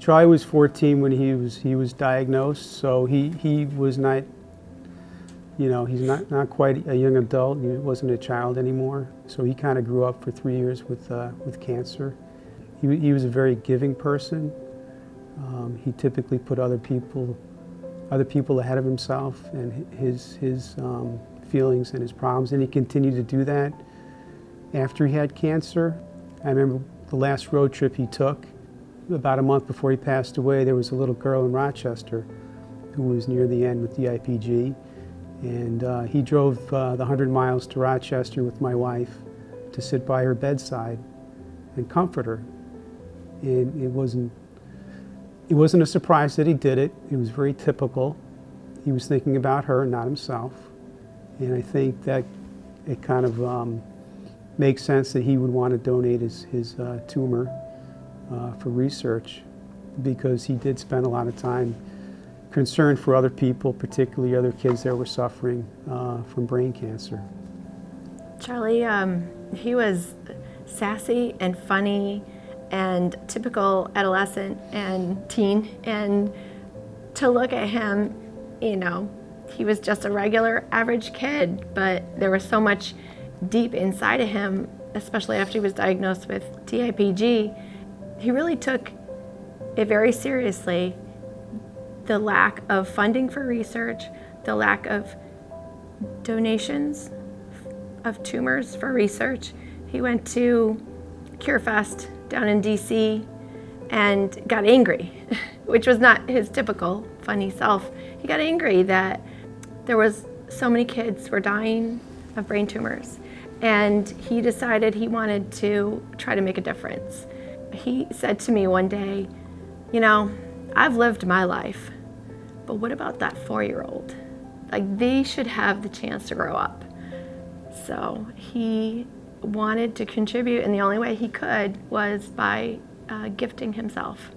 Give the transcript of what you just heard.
Charlie was 14 when he was diagnosed, so he was not, he's not quite a young adult. He wasn't a child anymore. So he kind of grew up for 3 years with cancer. He was a very giving person. He typically put other people ahead of himself and his feelings and his problems, and he continued to do that after he had cancer. I remember the last road trip he took, about a month before he passed away. There was a little girl in Rochester who was near the end with DIPG, and he drove the 100 miles to Rochester with my wife to sit by her bedside and comfort her. And it wasn't a surprise that he did it. It was very typical. He was thinking about her, not himself. And I think that it kind of makes sense that he would want to donate his tumor for research, because he did spend a lot of time concerned for other people, particularly other kids that were suffering from brain cancer. Charlie, he was sassy and funny and typical adolescent and teen, and to look at him, he was just a regular average kid, but there was so much deep inside of him, especially after he was diagnosed with DIPG. He really took it very seriously, the lack of funding for research, the lack of donations of tumors for research. He went to CureFest down in DC and got angry, which was not his typical funny self. He got angry that there was so many kids were dying of brain tumors, and he decided he wanted to try to make a difference. He said to me one day, I've lived my life, but what about that 4-year-old? Like, they should have the chance to grow up. So he wanted to contribute, and the only way he could was by gifting himself.